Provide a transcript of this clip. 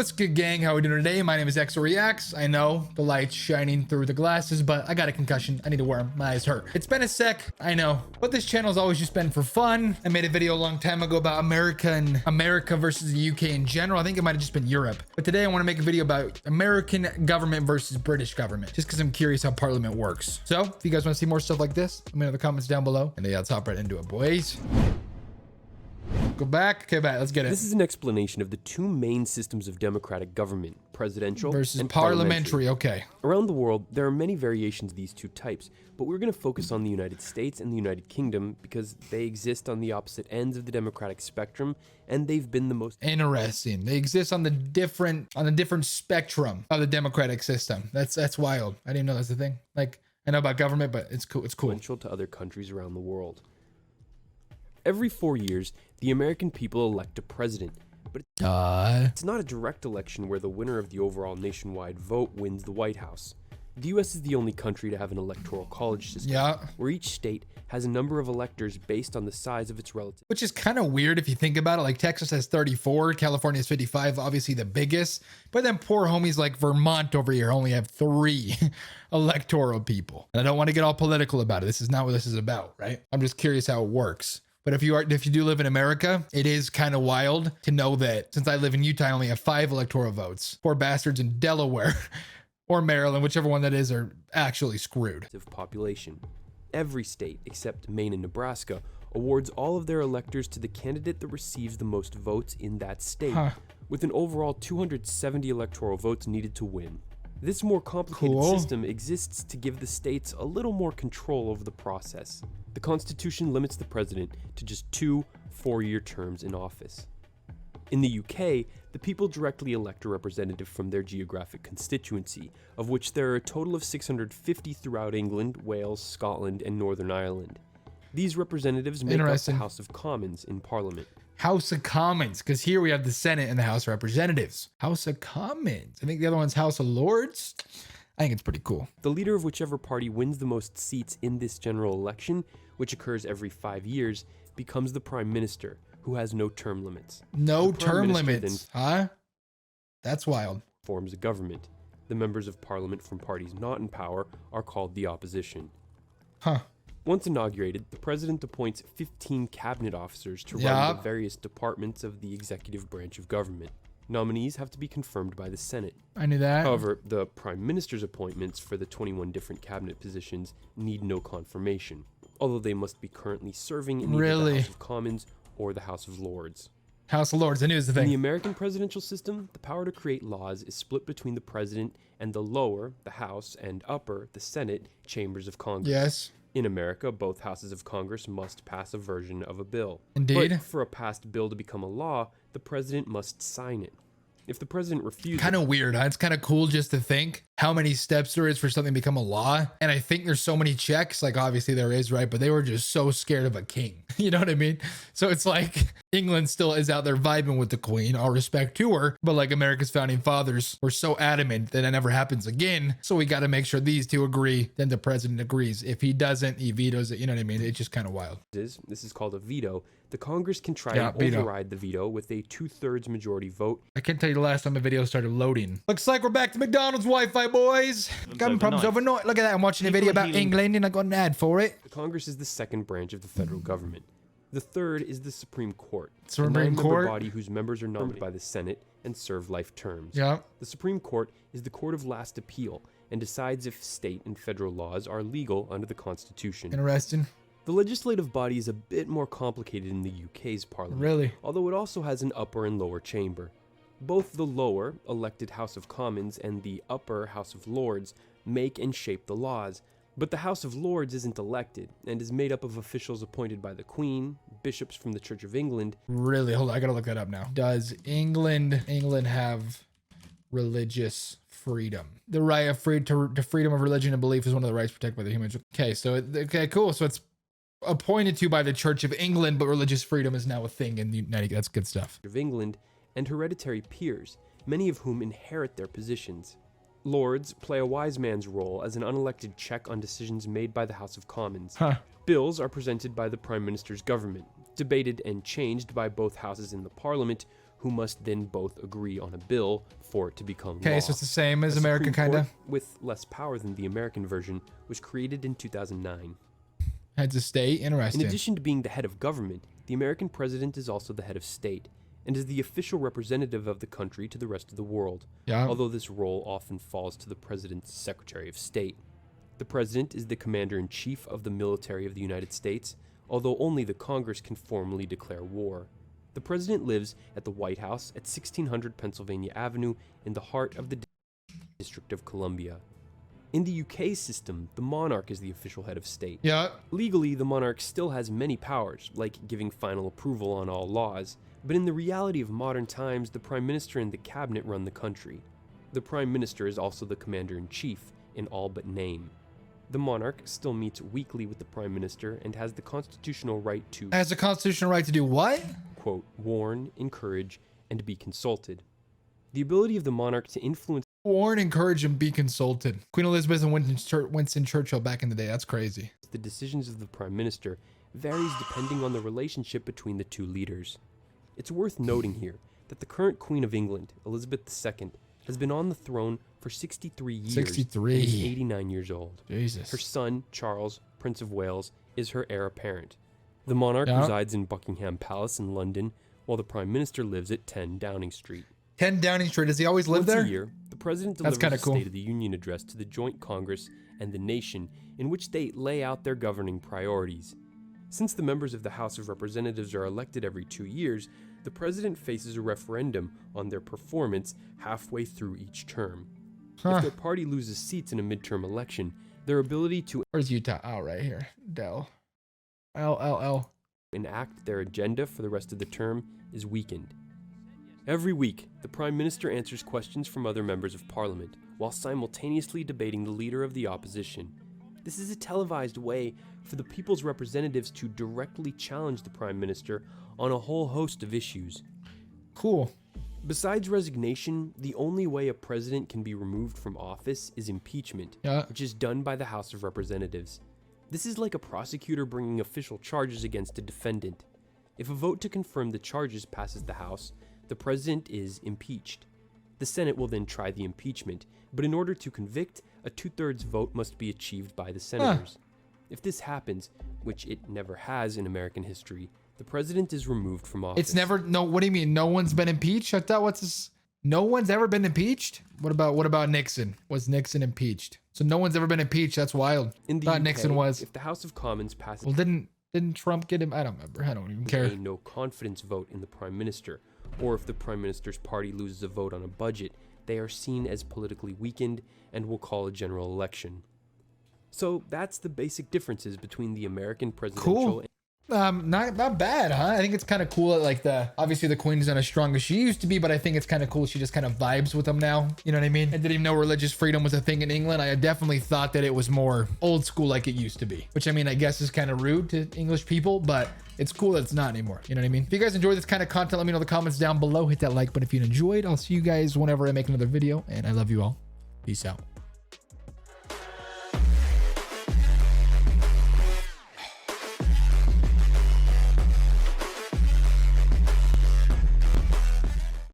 What's good, gang? How are we doing today? My name is XOReacts. I know the light's shining through the glasses, but I got a concussion. I need to wear them. My eyes hurt. It's been a sec, I know, but this channel's always just been for fun. I made a video a long time ago about America versus the UK in general. I think it might have just been Europe, but today I want to make a video about American government versus British government, just because I'm curious how Parliament works. So if you guys want to see more stuff like this, let me know in the comments down below, and yeah, let's hop right into it, boys. Go back. Okay, back. Let's get it. This is an explanation of the two main systems of democratic government, presidential versus and parliamentary. Okay. Around the world, there are many variations of these two types, but we're going to focus on the United States and the United Kingdom because they exist on the opposite ends of the democratic spectrum, and they've been the most interesting. They exist on the different spectrum of the democratic system. That's wild. I didn't know that's the thing. Like, I know about government, but it's cool. It's cool. Influential to other countries around the world. Every 4 years, the American people elect a president, but it's not a direct election where the winner of the overall nationwide vote wins the White House. The US is the only country to have an electoral college system, where each state has a number of electors based on the size of its relative. Which is kind of weird if you think about it. Like Texas has 34, California has 55, obviously the biggest. But then poor homies like Vermont over here only have 3 electoral people. And I don't want to get all political about it. This is not what this is about, right? I'm just curious how it works. But if you do live in America, it is kind of wild to know that since I live in Utah, I only have 5 electoral votes. Poor bastards in Delaware or Maryland, whichever one that is, are actually screwed. Population. Every state, except Maine and Nebraska, awards all of their electors to the candidate that receives the most votes in that state, with an overall 270 electoral votes needed to win. This more complicated system exists to give the states a little more control over the process. The Constitution limits the president to just 2 4-year terms in office. In the UK, the people directly elect a representative from their geographic constituency, of which there are a total of 650 throughout England, Wales, Scotland, and Northern Ireland. These representatives make up the House of Commons in Parliament. House of Commons, because here we have the Senate and the House of Representatives. House of Commons. I think the other one's House of Lords. I think it's pretty cool. The leader of whichever party wins the most seats in this general election, which occurs every 5 years, becomes the Prime Minister, who has no term limits. No term limits, huh? That's wild. Forms a government. The members of Parliament from parties not in power are called the opposition. Once inaugurated, the president appoints 15 cabinet officers to run the various departments of the executive branch of government. Nominees have to be confirmed by the Senate. I knew that. However, the Prime Minister's appointments for the 21 different cabinet positions need no confirmation, although they must be currently serving in either the House of Commons or the House of Lords. House of Lords, I knew it was the thing. In the American presidential system, the power to create laws is split between the president and the lower, the House, and upper, the Senate, chambers of Congress. Yes. In America, both houses of Congress must pass a version of a bill. Indeed. But for a passed bill to become a law, the president must sign it. If the president refuses... Kind of weird, huh? It's kind of cool just to think how many steps there is for something to become a law. And I think there's so many checks, like obviously there is, right? But they were just so scared of a king. You know what I mean? So it's like England still is out there vibing with the queen, all respect to her. But like America's founding fathers were so adamant that it never happens again. So we got to make sure these two agree, then the president agrees. If he doesn't, he vetoes it. You know what I mean? It's just kind of wild. This is called a veto. The Congress can try and override the veto with a 2/3 majority vote. I can't tell you the last time a video started loading. Looks like we're back to McDonald's Wi-Fi, boys. Got problems overnight. Look at that. I'm watching a video about England and I got an ad for it. The Congress is the second branch of the federal government. The third is the Supreme Court. Supreme Court? Body whose members are nominated by the Senate and serve life terms. Yeah. The Supreme Court is the court of last appeal and decides if state and federal laws are legal under the Constitution. Interesting. The legislative body is a bit more complicated in the UK's parliament. Really? Although it also has an upper and lower chamber. Both the lower, elected House of Commons, and the upper House of Lords make and shape the laws. But the House of Lords isn't elected, and is made up of officials appointed by the Queen, bishops from the Church of England. Really? Hold on, I gotta look that up now. Does England have religious freedom? The right of to freedom of religion and belief is one of the rights protected by the human. Okay, so okay, cool. So it's appointed to by the Church of England, but religious freedom is now a thing in the United. That's good stuff. Of England and hereditary peers, many of whom inherit their positions. Lords play a wise man's role as an unelected check on decisions made by the House of Commons. Bills are presented by the Prime Minister's government, debated and changed by both houses in the Parliament, who must then both agree on a bill for it to become law. Okay, so it's the same as A America, Supreme kind of. Court, with less power than the American version, was created in 2009. Heads of state, interesting. In addition to being the head of government, the American president is also the head of state and is the official representative of the country to the rest of the world, Yeah. although this role often falls to the president's Secretary of State. The president is the commander-in-chief of the military of the United States, although only the Congress can formally declare war. The president lives at the White House at 1600 Pennsylvania Avenue in the heart of the District of Columbia. In the UK system, the monarch is the official head of state. Yeah. Legally, the monarch still has many powers, like giving final approval on all laws, but in the reality of modern times, the prime minister and the cabinet run the country. The prime minister is also the commander-in-chief in all but name. The monarch still meets weekly with the prime minister and has the constitutional right to, Has the constitutional right to do what? quote, warn, encourage, and be consulted. The ability of the monarch to influence Warn, encourage, and be consulted. Queen Elizabeth and Winston Churchill back in the day. That's crazy. the decisions of the prime minister varies depending on the relationship between the two leaders. It's worth noting here that the current Queen of England, Elizabeth II, has been on the throne for 63 years 63. and is 89 years old. Jesus. Her son, Charles, Prince of Wales, is her heir apparent. The monarch Yeah. resides in Buckingham Palace in London, while the prime minister lives at 10 Downing Street. 10 Downing Street. Does he always live Once there? a year, the president That's delivers kinda a cool. State of the Union address to the joint Congress and the nation, in which they lay out their governing priorities. Since the members of the House of Representatives are elected every 2 years, the president faces a referendum on their performance halfway through each term. Huh. If their party loses seats in a midterm election, their ability to Where's Utah? Oh, right here. Dell. L. enact their agenda for the rest of the term is weakened. Every week, the Prime Minister answers questions from other members of Parliament, while simultaneously debating the leader of the opposition. This is a televised way for the people's representatives to directly challenge the Prime Minister on a whole host of issues. Cool. Besides resignation, the only way a president can be removed from office is impeachment, Yeah. which is done by the House of Representatives. This is like a prosecutor bringing official charges against a defendant. If a vote to confirm the charges passes the House, the president is impeached. The Senate will then try the impeachment, but in order to convict, a 2/3 vote must be achieved by the senators. If this happens, which it never has in American history, the president is removed from office. It's never. No. What do you mean? No one's been impeached? I thought. What's this? No one's ever been impeached? What about Nixon? Was Nixon impeached? So no one's ever been impeached. That's wild. In the Thought UK, Nixon was. if the House of Commons passes Well, didn't Trump get him? I don't remember. I don't even care. a no confidence vote in the prime minister, or if the prime minister's party loses a vote on a budget, they are seen as politically weakened and will call a general election. So that's the basic differences between the American presidential Cool. Not bad, huh? I think it's kind of cool. Like obviously the queen is not as strong as she used to be, but I think it's kind of cool. She just kind of vibes with them now. You know what I mean? I didn't even know religious freedom was a thing in England. I definitely thought that it was more old school like it used to be, which I mean, I guess is kind of rude to English people, but it's cool that it's not anymore. You know what I mean? If you guys enjoy this kind of content, let me know in the comments down below. Hit that like button if you enjoyed. I'll see you guys whenever I make another video, and I love you all. Peace out.